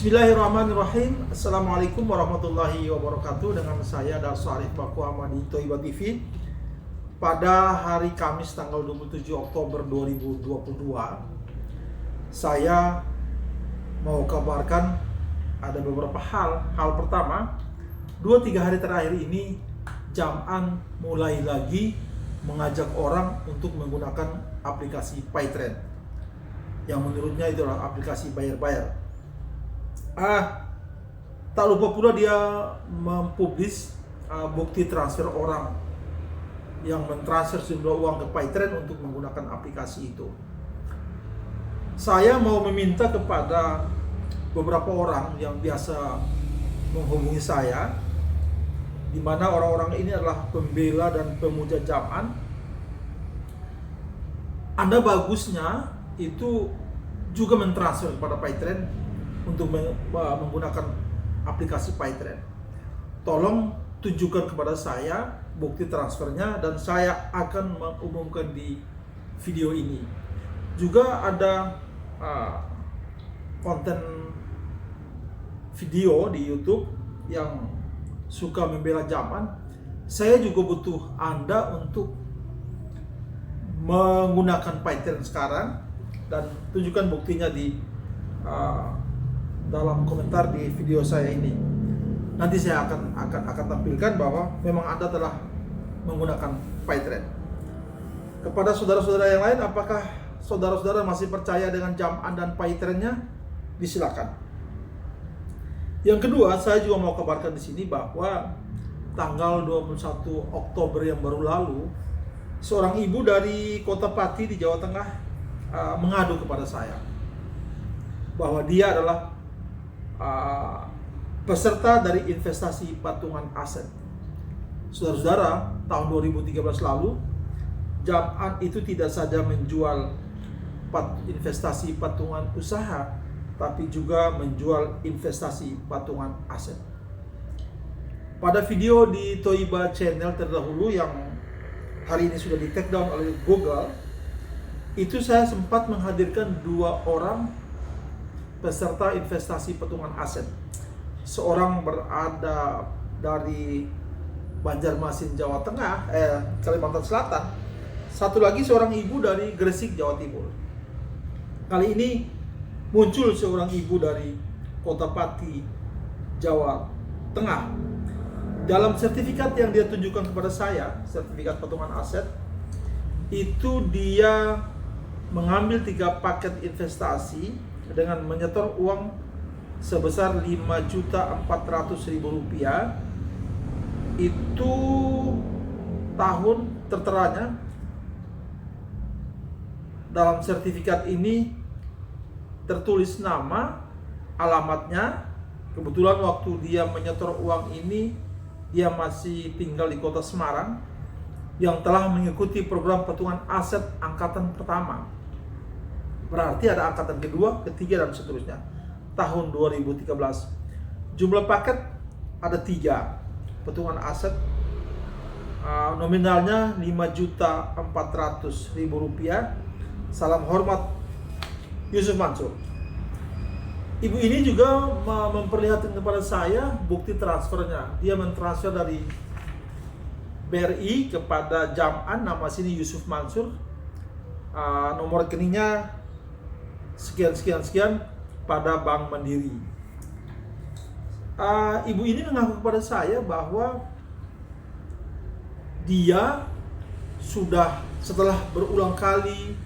Bismillahirrahmanirrahim. Assalamualaikum warahmatullahi wabarakatuh. Dengan saya Darso Arif Bakuama di Toiba TV. Pada hari Kamis tanggal 27 Oktober 2022, saya mau kabarkan ada beberapa hal. Hal pertama, 2-3 hari terakhir ini Jam'an mulai lagi mengajak orang untuk menggunakan aplikasi PayTrend, yang menurutnya itu adalah aplikasi bayar-bayar. Tak lupa pula dia mempublis bukti transfer orang yang mentransfer sejumlah uang ke PayTrend untuk menggunakan aplikasi itu. Saya mau meminta kepada beberapa orang yang biasa menghubungi saya, di mana orang-orang ini adalah pembela dan pemuja Jam'an. Anda bagusnya itu juga mentransfer kepada PayTrend untuk menggunakan aplikasi PayTrend. Tolong tunjukkan kepada saya bukti transfernya dan saya akan mengumumkan di video ini. Juga ada konten video di YouTube yang suka membela Jam'an. Saya juga butuh Anda untuk menggunakan PayTrend sekarang dan tunjukkan buktinya di dalam komentar di video saya ini. Nanti saya akan tampilkan bahwa memang Anda telah menggunakan PayTrend. Kepada saudara-saudara yang lain, apakah saudara-saudara masih percaya dengan Jam'an dan PayTrendnya? Disilakan. Yang kedua, saya juga mau kabarkan di sini bahwa tanggal 21 Oktober yang baru lalu, seorang ibu dari Kota Pati di Jawa Tengah mengadu kepada saya bahwa dia adalah peserta dari investasi patungan aset. Saudara-saudara, tahun 2013 lalu, Jam'an itu tidak saja menjual investasi patungan usaha, tapi juga menjual investasi patungan aset. Pada video di Toiba Channel terdahulu yang hari ini sudah di take down oleh Google, itu saya sempat menghadirkan 2 orang peserta investasi patungan aset. Seorang berada dari Banjarmasin, Jawa Tengah, Kalimantan Selatan. Satu lagi seorang ibu dari Gresik, Jawa Timur. Kali ini muncul seorang ibu dari Kota Pati, Jawa Tengah. Dalam sertifikat yang dia tunjukkan kepada saya, sertifikat patungan aset, itu dia mengambil 3 paket investasi dengan menyetor uang sebesar Rp5.400.000. Itu tahun terteranya. Dalam sertifikat ini tertulis nama, alamatnya. Kebetulan waktu dia menyetor uang ini, dia masih tinggal di Kota Semarang, yang telah mengikuti program patungan aset angkatan pertama. Berarti ada angkatan kedua, ketiga, dan seterusnya. Tahun 2013. Jumlah paket ada 3. Patungan aset nominalnya Rp5.400.000. Salam hormat, Yusuf Mansur. Ibu ini juga memperlihatkan kepada saya bukti transfernya. Dia mentransfer dari BRI kepada Jam'an, nama sini Yusuf Mansur. Nomor rekeningnya sekian pada Bank Mandiri. Ibu ini mengaku kepada saya bahwa dia sudah setelah berulang kali,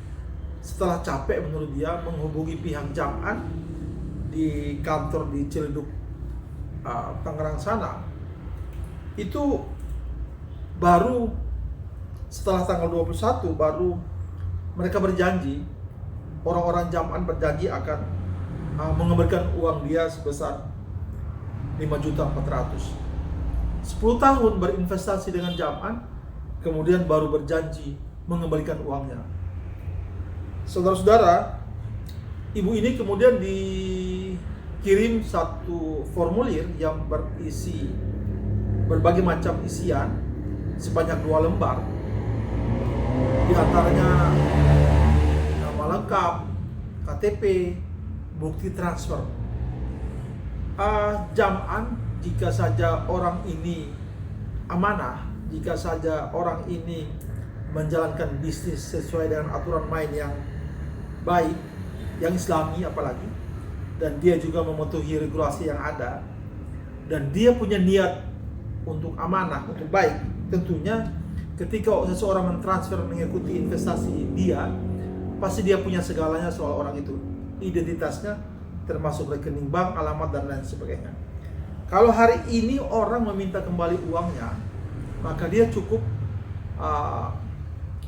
setelah capek menurut dia, menghubungi pihak Jam'an di kantor di Ciledug, Tangerang sana. Itu baru setelah tanggal 21 baru mereka berjanji, orang-orang Jam'an berjanji akan mengembalikan uang dia sebesar Rp5.400.000. 10 tahun berinvestasi dengan Jam'an, kemudian baru berjanji mengembalikan uangnya. Saudara-saudara, ibu ini kemudian dikirim satu formulir yang berisi berbagai macam isian sebanyak 2 lembar. Di antaranya nama lengkap, KTP, bukti transfer. Jam'an, jika saja orang ini amanah, jika saja orang ini menjalankan bisnis sesuai dengan aturan main yang baik, yang islami apalagi, dan dia juga mematuhi regulasi yang ada, dan dia punya niat untuk amanah, untuk baik, tentunya ketika seseorang mentransfer mengikuti investasi dia, pasti dia punya segalanya soal orang itu, identitasnya, termasuk rekening bank, alamat, dan lain sebagainya. Kalau hari ini orang meminta kembali uangnya, maka dia cukup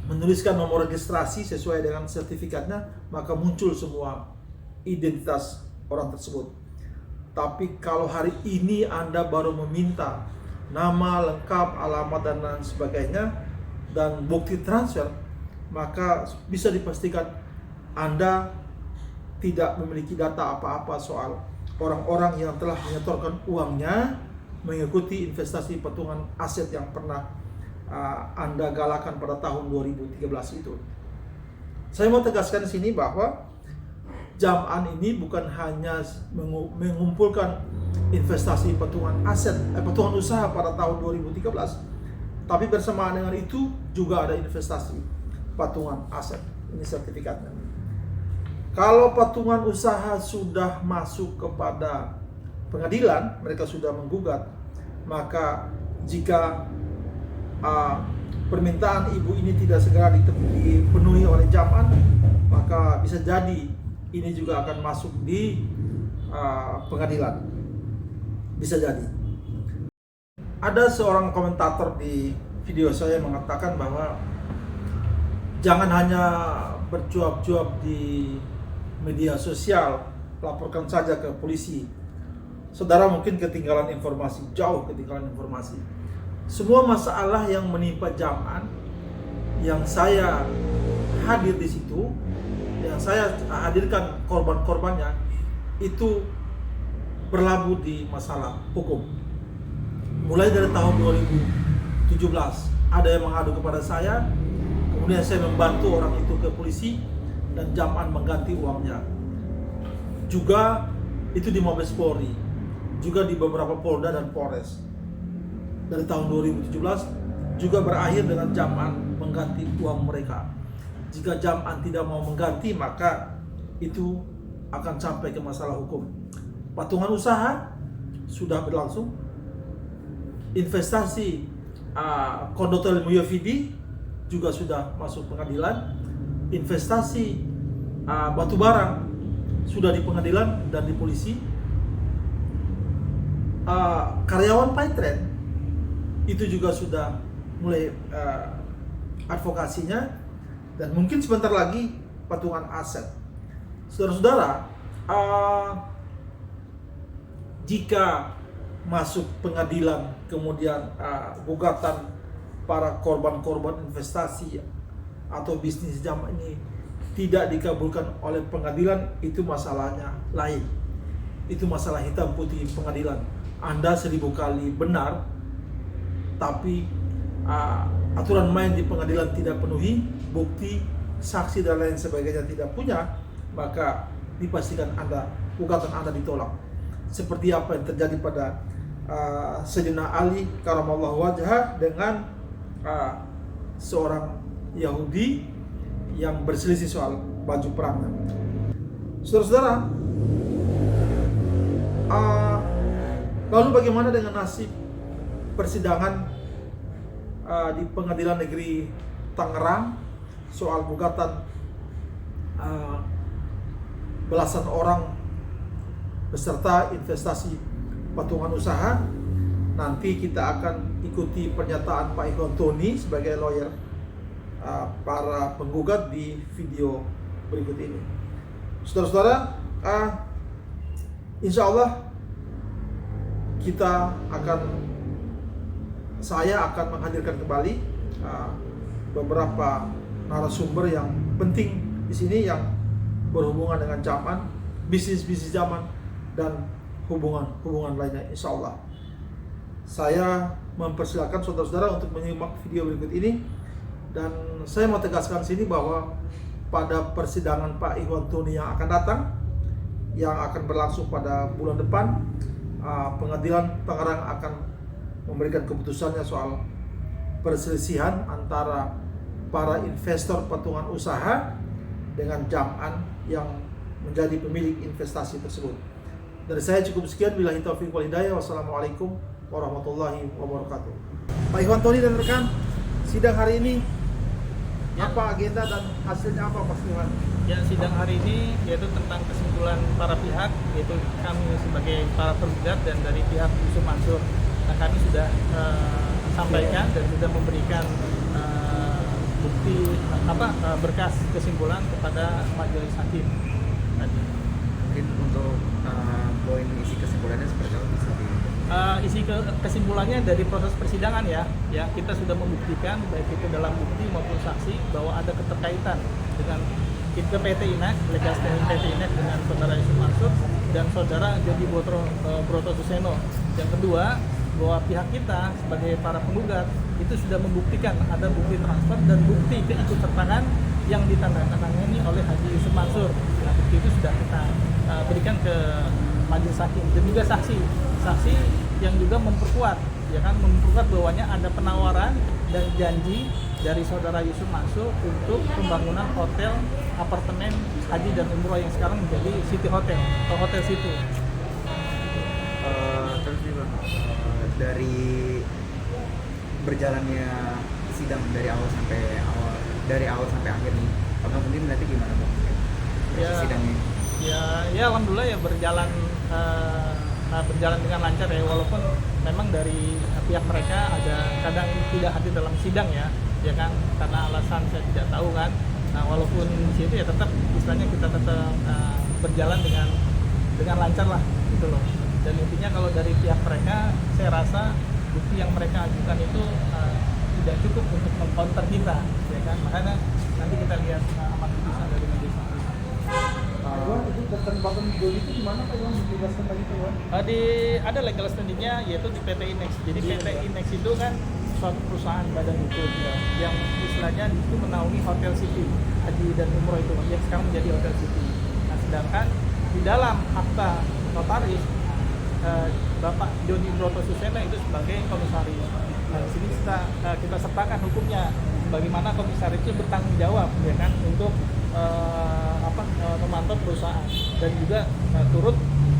menuliskan nomor registrasi sesuai dengan sertifikatnya, maka muncul semua identitas orang tersebut. Tapi kalau hari ini Anda baru meminta nama lengkap, alamat, dan lain sebagainya, dan bukti transfer, maka bisa dipastikan Anda tidak memiliki data apa-apa soal orang-orang yang telah menyetorkan uangnya mengikuti investasi patungan aset yang pernah Anda galakan pada tahun 2013 itu. Saya mau tegaskan di sini bahwa Jam'an ini bukan hanya mengumpulkan investasi patungan aset, patungan usaha pada tahun 2013, tapi bersamaan dengan itu juga ada investasi patungan aset. Ini sertifikatnya. Kalau patungan usaha sudah masuk kepada pengadilan, mereka sudah menggugat, maka jika permintaan ibu ini tidak segera dipenuhi oleh Jam'an, maka bisa jadi ini juga akan masuk di pengadilan. Bisa jadi. Ada seorang komentator di video saya mengatakan bahwa jangan hanya bercuap-cuap di media sosial, laporkan saja ke polisi. Saudara mungkin ketinggalan informasi, jauh ketinggalan informasi. Semua masalah yang menimpa Jam'an, yang saya hadir di situ, yang saya hadirkan korban-korbannya, itu berlabuh di masalah hukum. Mulai dari tahun 2017, ada yang mengadu kepada saya, kemudian saya membantu orang itu ke polisi, dan Jam'an mengganti uangnya. Juga itu di Mabes Polri, juga di beberapa Polda dan Polres. Dari tahun 2017 juga berakhir dengan Jam'an mengganti uang mereka. Jika Jam'an tidak mau mengganti, maka itu akan sampai ke masalah hukum. Patungan usaha sudah berlangsung. Investasi Kondotel Muyafidi juga sudah masuk pengadilan. Investasi batu barang sudah di pengadilan dan di polisi. Karyawan Paytrade itu juga sudah mulai advokasinya, dan mungkin sebentar lagi patungan aset. Saudara-saudara, jika masuk pengadilan kemudian gugatan para korban-korban investasi atau bisnis Jam'an ini tidak dikabulkan oleh pengadilan, itu masalahnya lain. Itu masalah hitam putih pengadilan. Anda 1000 kali benar, tapi aturan main di pengadilan tidak penuhi, bukti, saksi, dan lain sebagainya tidak punya, maka dipastikan gugatan Anda ditolak. Seperti apa yang terjadi pada Sayyidina Ali karamallahu wajhah dengan seorang Yahudi yang berselisih soal baju perangnya. Saudara-saudara, lalu bagaimana dengan nasib persidangan di Pengadilan Negeri Tangerang soal gugatan belasan orang beserta investasi patungan usaha? Nanti kita akan ikuti pernyataan Pak Ikhwan Tony sebagai lawyer para penggugat di video berikut ini. Saudara-saudara, insya Allah saya akan menghadirkan kembali beberapa narasumber yang penting di sini yang berhubungan dengan Jam'an, bisnis Jam'an, dan hubungan lainnya, insya Allah. Saya mempersilakan saudara-saudara untuk menyimak video berikut ini, dan saya mau tegaskan sini bahwa pada persidangan Pak Ikhwan Tony yang akan datang, yang akan berlangsung pada bulan depan, pengadilan Tangerang akan memberikan keputusannya soal perselisihan antara para investor patungan usaha dengan Jam'an yang menjadi pemilik investasi tersebut. Dari saya cukup sekian, billahi taufiq wal hidayah. Wassalamualaikum warahmatullahi wabarakatuh. Pak Ikhwan Tony dan rekan, sidang hari ini apa agenda dan hasilnya apa, Pak Ikhwan? Ya, sidang hari ini yaitu tentang kesimpulan para pihak, yaitu kami sebagai para tergugat dan dari pihak Yusuf Mansur. Nah, kami sudah sampaikan dan sudah memberikan bukti berkas kesimpulan kepada majelis hakim tadi. Mungkin untuk poin isi kesimpulannya seperti apa bisa isi kesimpulannya dari proses persidangan ya kita sudah membuktikan baik itu dalam bukti maupun saksi bahwa ada keterkaitan dengan PT INEX, legal standing PT INEX dengan saudara Yusuf Mansur dan saudara Jody Broto Suseno. Yang kedua, bahwa pihak kita sebagai para penggugat itu sudah membuktikan ada bukti transfer dan bukti keikutsertaan yang ditandatangani oleh Haji Yusuf Mansur. Nah, bukti itu sudah kita berikan ke majelis hakim dan juga saksi yang juga memperkuat bahwanya ada penawaran dan janji dari saudara Yusuf Mansur untuk pembangunan hotel apartemen haji dan umroh yang sekarang menjadi City Hotel atau Hotel City. Terus juga dari berjalannya sidang dari awal sampai akhir nih, Abang sendiri nanti gimana Bang? Sidangnya? Ya alhamdulillah ya berjalan dengan lancar ya, walaupun memang dari pihak mereka ada kadang tidak hadir dalam sidang ya kan, karena alasan saya tidak tahu kan. Nah, walaupun situ ya tetap istilahnya kita tetap berjalan dengan lancar lah gitu loh. Dan intinya kalau dari pihak mereka, saya rasa bukti yang mereka ajukan itu tidak cukup untuk mengcounter kita ya kan. Makanya nanti kita lihat amat putusan dari majelis hakim. Itu keterlibatan Jody itu di mana Pak Iwan? Dijelaskan lagi Pak Iwan? Ada legal standingnya yaitu di PT INEX. Jadi PT INEX itu kan suatu perusahaan badan hukum yang istilahnya itu menaungi Hotel City Haji dan Umroh itu yang sekarang menjadi Hotel City. Nah, sedangkan di dalam akta notaris Bapak Jody Broto Suseno itu sebagai komisaris. Nah, di sini kita sertakan hukumnya bagaimana komisaris itu bertanggung jawab ya kan untuk memantau perusahaan dan juga turut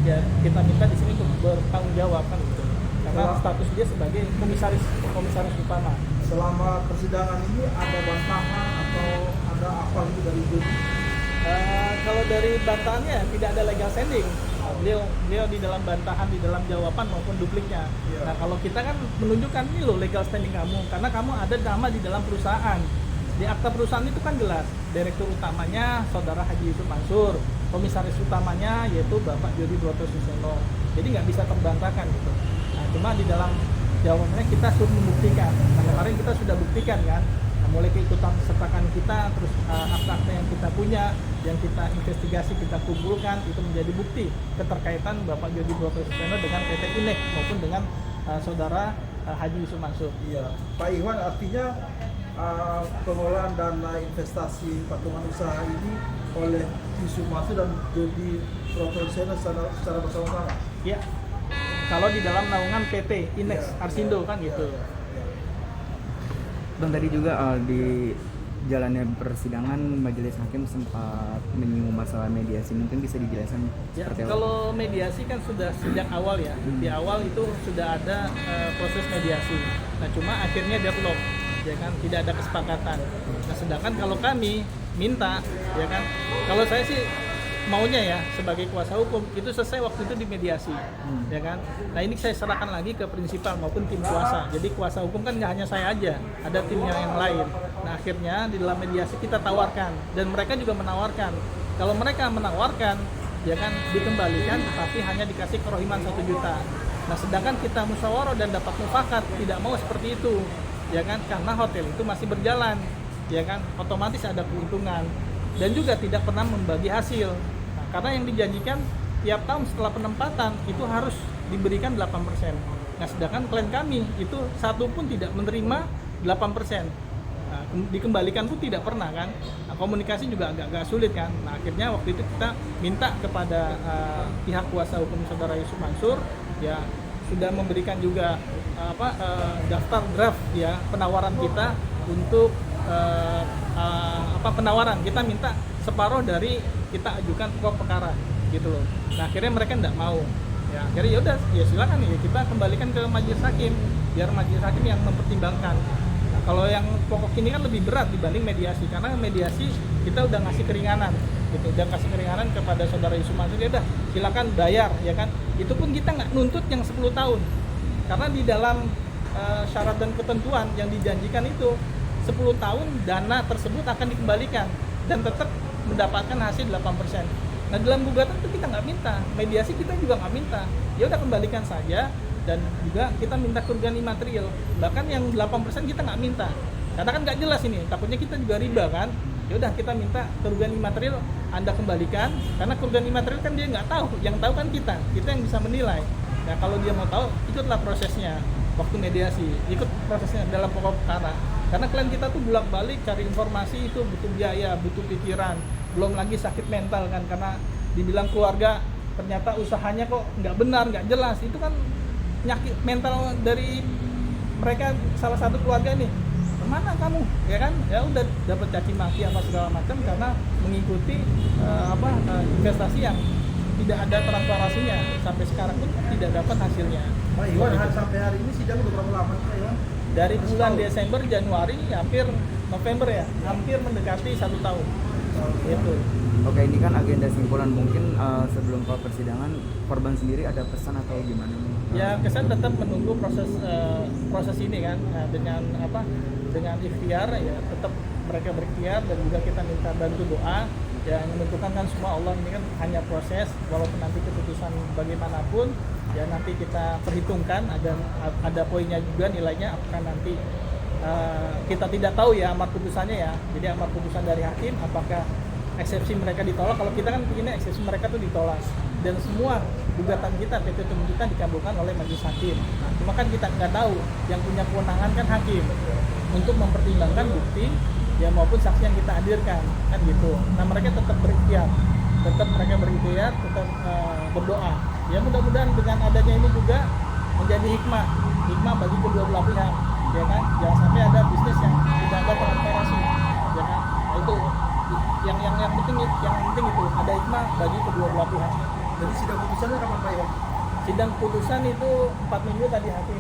ya kita minta di sini untuk bertanggung jawab kan gitu. Karena status dia sebagai komisaris utama. Selama persidangan ini ada bantahan atau ada apa gitu dari Jody? Kalau dari bantahannya tidak ada legal standing. Beliau di dalam bantahan, di dalam jawaban maupun dupliknya. Nah, kalau kita kan menunjukkan ini loh legal standing kamu, karena kamu ada nama di dalam perusahaan. Di akta perusahaan itu kan jelas, direktur utamanya saudara Haji Yusuf Mansur, komisaris utamanya yaitu Bapak Jody Broto Suseno. Jadi nggak bisa terbantahkan gitu. Nah, cuma di dalam jawabannya kita sudah membuktikan. Nah, kemarin kita sudah buktikan kan, mulai keikutan sertakan kita, terus akta-akta yang kita punya, yang kita investigasi, kita kumpulkan, itu menjadi bukti keterkaitan Bapak Jody Broto Suseno dengan PT INEX maupun dengan saudara Haji Yusuf Mansur. Iya, Pak Iwan, artinya pengelolaan dana investasi patungan usaha ini oleh Yusuf Mansur dan Jody Broto Suseno secara bersama-sama. Iya. Kalau di dalam naungan PT INEX Arsindo kan gitu. Bang, tadi juga di jalannya persidangan majelis hakim sempat menyinggung masalah mediasi, mungkin bisa dijelaskan seperti apa? Kalau mediasi kan sudah sejak awal ya, di awal itu sudah ada proses mediasi. Nah, cuma akhirnya deadlock, ya kan, tidak ada kesepakatan. Nah, sedangkan kalau kami minta, ya kan, kalau saya sih maunya ya sebagai kuasa hukum itu selesai waktu itu di mediasi, ya kan. Nah, ini saya serahkan lagi ke prinsipal maupun tim kuasa. Jadi kuasa hukum kan nggak hanya saya aja, ada timnya yang lain. Nah, akhirnya di dalam mediasi kita tawarkan dan mereka juga menawarkan. Kalau mereka menawarkan, ya kan, dikembalikan tapi hanya dikasih kerohiman 1 juta. Nah, sedangkan kita musyawarah dan dapat mufakat tidak mau seperti itu, ya kan, karena hotel itu masih berjalan, ya kan, otomatis ada keuntungan dan juga tidak pernah membagi hasil. Nah, karena yang dijanjikan tiap tahun setelah penempatan itu harus diberikan 8%. Nah, sedangkan klien kami itu satu pun tidak menerima 8%. Nah, dikembalikan pun tidak pernah kan. Nah, komunikasi juga agak sulit kan. Nah, akhirnya waktu itu kita minta kepada pihak kuasa hukum saudara Yusuf Mansur ya sudah memberikan juga daftar draft ya penawaran kita untuk penawaran kita minta separuh dari kita ajukan pokok perkara gitu loh. Nah akhirnya mereka tidak mau. Ya akhirnya ya udah ya silakan ya kita kembalikan ke majelis hakim biar majelis hakim yang mempertimbangkan. Nah, kalau yang pokok ini kan lebih berat dibanding mediasi karena mediasi kita udah ngasih keringanan gitu, udah kasih keringanan kepada saudara Yusuf Mansur, ya udah silakan bayar ya kan. Itu pun kita nggak nuntut yang 10 tahun karena di dalam syarat dan ketentuan yang dijanjikan itu 10 tahun dana tersebut akan dikembalikan dan tetap mendapatkan hasil 8%. Nah dalam gugatan itu kita nggak minta, mediasi kita juga nggak minta, ya udah kembalikan saja dan juga kita minta kerugian imaterial. Bahkan yang 8% kita nggak minta, karena kan nggak jelas ini, takutnya kita juga riba kan. Ya udah kita minta kerugian imaterial Anda kembalikan, karena kerugian imaterial kan dia nggak tahu, yang tahu kan kita yang bisa menilai. Nah kalau dia mau tahu, ikutlah prosesnya waktu mediasi, ikut prosesnya dalam pokok perkara. Karena klien kita tuh bolak-balik cari informasi itu butuh biaya, butuh pikiran, belum lagi sakit mental kan karena dibilang keluarga ternyata usahanya kok nggak benar, nggak jelas. Itu kan nyakit mental dari mereka, salah satu keluarga nih. Kemana kamu? Ya kan? Ya udah dapat caci maki apa segala macam karena mengikuti investasi yang tidak ada transparansinya, sampai sekarang pun tidak dapat hasilnya. Pak Iwan, sampai hari ini sidang udah berapa lama Pak Iwan? Dari bulan Desember, Januari, hampir November ya, hampir mendekati 1 tahun. Itu. Oke, ini kan agenda simpulan, mungkin sebelum ke persidangan korban sendiri ada pesan atau gimana? Ya kesan tetap menunggu proses ini kan dengan ikhtiar ya, tetap mereka berikhtiar dan juga kita minta bantu doa. Ya yang menentukan kan semua Allah, ini kan hanya proses, walaupun nanti keputusan bagaimanapun ya nanti kita perhitungkan, ada poinnya juga nilainya, apakah nanti kita tidak tahu ya amar putusannya ya. Jadi amar putusan dari hakim apakah eksepsi mereka ditolak, kalau kita kan begini eksepsi mereka tuh ditolak dan semua gugatan kita petitum kita dikabulkan oleh majelis hakim. Nah, cuma kan kita nggak tahu, yang punya kewenangan kan hakim untuk mempertimbangkan bukti ya maupun saksi yang kita hadirkan kan gitu. Nah mereka tetap berikhtiar, tetap berdoa. Ya mudah-mudahan dengan adanya ini juga menjadi hikmah bagi kedua belah pihak, ya kan. Jangan sampai ada bisnis yang tidak ada transparansi, ya kan. Nah, itu yang penting itu ada hikmah bagi kedua belah pihak. Jadi sidang putusannya kapan Pak Iwan? Sidang putusan itu 4 minggu tadi hakim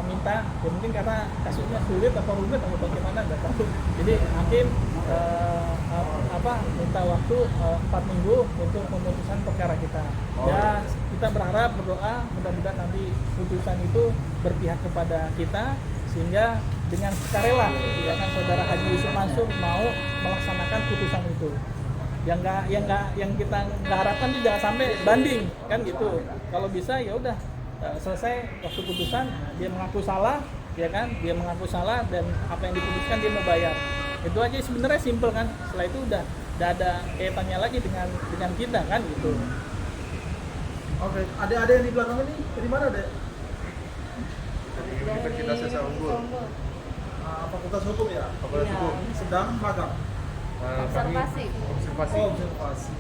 minta, ya mungkin karena kasusnya sulit atau rumit atau bagaimana nggak tahu. Jadi hakim minta waktu 4 minggu untuk memutuskan perkara kita. Ya kita berharap, berdoa mudah-mudahan nanti putusan itu berpihak kepada kita sehingga dengan sukarela ya kan saudara Haji Yusuf Mansur mau melaksanakan putusan itu. Yang kita nggak harapkan itu jangan sampai banding kan gitu. Kalau bisa ya udah selesai waktu putusan dia mengaku salah, ya kan, dia mengaku salah dan apa yang diputuskan dia mau bayar. Itu aja sebenarnya simpel kan. Setelah itu udah ada kaitannya lagi dengan kita kan gitu. Oke, ada yang di belakang ini dari mana deh? Dari Universitas Sesa Unggul. Fakultas Hukum ya? Fakultas Iya. Hukum. Sedang magang. Observasi. Observasi. Oh, observasi.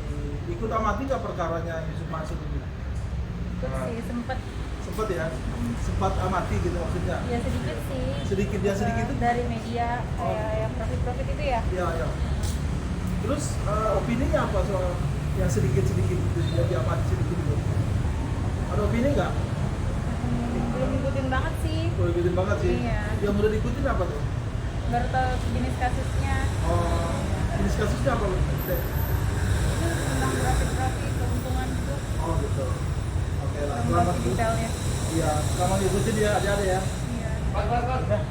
Ikut amati nggak perkaranya Yusuf Mansur ini? Ikut sih, Sempet ya? Sempat amati gitu maksudnya? ya sedikit sih. Sedikit itu? Dari media kayak yang profit itu ya. Iya. Terus opininya apa soal yang sedikit-sedikit itu, yang diamati sedikit itu? Ada opini nggak? Belum ngikutin banget sih. Boleh ikutin banget sih. Iya. Yang udah diikutin apa tuh? Baru tahu jenis kasusnya. Oh, jenis kasusnya apa? Dek? Itu tentang profit keuntungan gitu. Oh gitu. Oke lah, Belum selamat ngerti Bu. detailnya. Iya, selamat diikuti dia adik-adik ya. Iya. Udah.